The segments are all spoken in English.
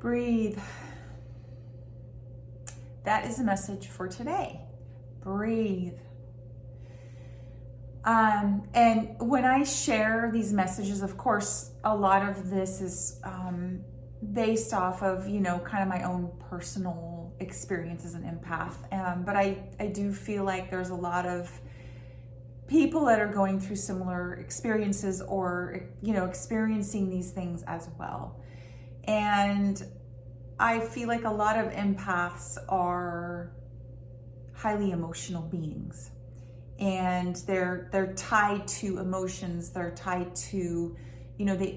Breathe. That is the message for today. Breathe. And when I share these messages, of course, a lot of this is based off of, kind of my own personal experience as an empath. But I do feel like there's a lot of people that are going through similar experiences or, experiencing these things as well. And I feel like a lot of empaths are highly emotional beings. And they're tied to emotions. They're tied to,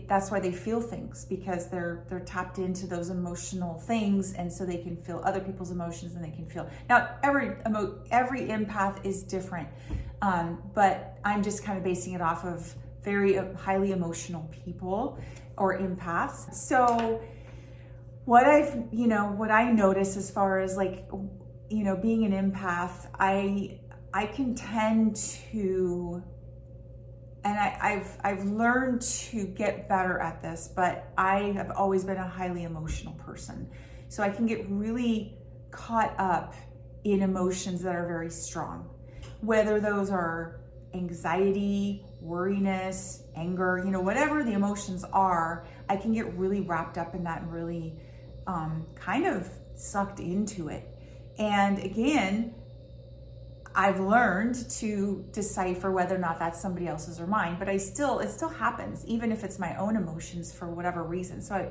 that's why they feel things, because they're tapped into those emotional things, and so they can feel other people's emotions, and they can feel. Now, every empath is different, but I'm just kind of basing it off of very highly emotional people or empaths. So what I notice as far as being an empath, I can tend to, and I've learned to get better at this, but I have always been a highly emotional person. So I can get really caught up in emotions that are very strong, whether those are anxiety, worriness, anger, whatever the emotions are, I can get really wrapped up in that and really kind of sucked into it. And again, I've learned to decipher whether or not that's somebody else's or mine, but it still happens, even if it's my own emotions for whatever reason. So,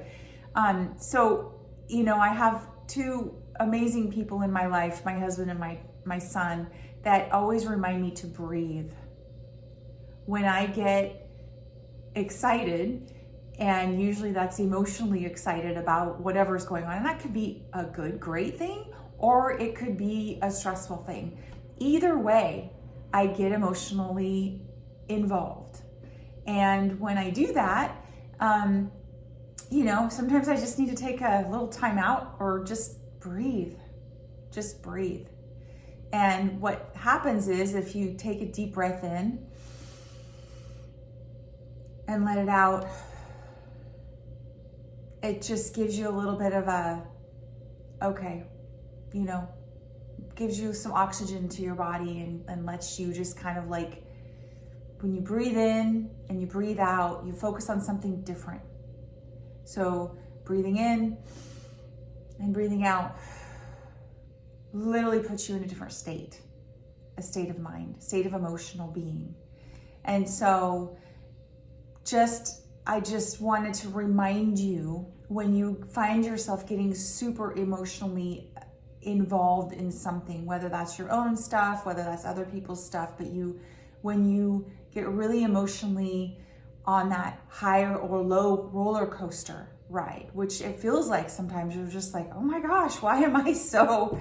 I have two amazing people in my life, my husband and my son, that always remind me to breathe. When I get excited, and usually that's emotionally excited about whatever's going on, and that could be a good, great thing, or it could be a stressful thing. Either way, I get emotionally involved. And when I do that, sometimes I just need to take a little time out or just breathe. Just breathe. And what happens is, if you take a deep breath in and let it out, it just gives you a little bit of gives you some oxygen to your body and lets you just kind of when you breathe in and you breathe out, you focus on something different. So breathing in and breathing out literally puts you in a different state, a state of mind, a state of emotional being. And so I just wanted to remind you, when you find yourself getting super emotionally involved in something, whether that's your own stuff, whether that's other people's stuff, but when you get really emotionally on that higher or low roller coaster ride, which it feels like sometimes you're just like, oh my gosh, why am I so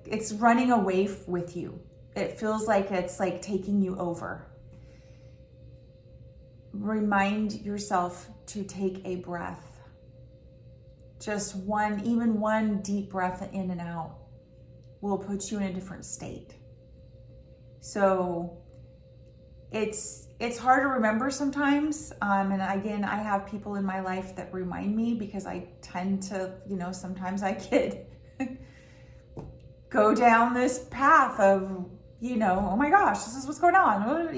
it's running away with you. It feels like it's taking you over. Remind yourself to take a breath. Just one deep breath in and out will put you in a different state. So it's hard to remember sometimes. And again, I have people in my life that remind me, because I tend to, sometimes I could go down this path of, oh my gosh, this is what's going on,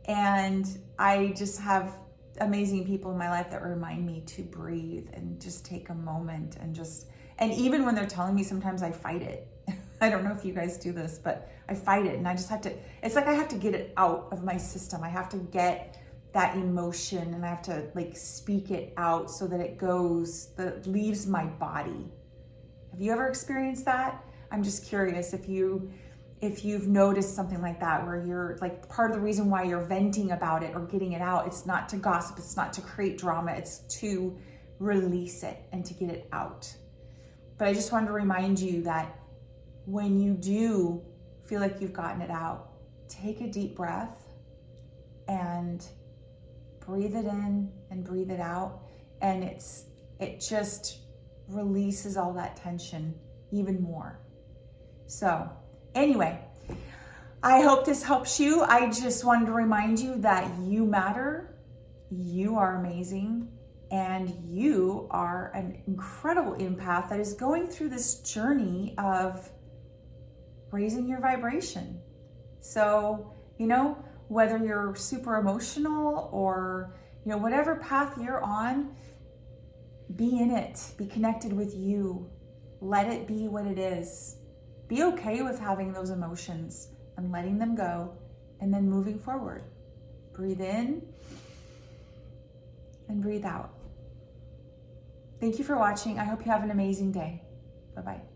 and I just have amazing people in my life that remind me to breathe and just take a moment and even when they're telling me, sometimes I fight it. I don't know if you guys do this, but I fight it, and I just have to, it's like I have to get it out of my system. I have to get that emotion, and I have to speak it out so that that leaves my body. Have you ever experienced that? I'm just curious if you've noticed something like that, where you're part of the reason why you're venting about it or getting it out, it's not to gossip, it's not to create drama, it's to release it and to get it out. But I just wanted to remind you that when you do feel like you've gotten it out, take a deep breath and breathe it in and breathe it out. And it just releases all that tension even more. So anyway, I hope this helps you. I just wanted to remind you that you matter. you are amazing, and you are an incredible empath that is going through this journey of raising your vibration. So, whether you're super emotional or, whatever path you're on, be in it, be connected with you. Let it be what it is. Be okay with having those emotions and letting them go, and then moving forward. Breathe in and breathe out. Thank you for watching. I hope you have an amazing day. Bye-bye.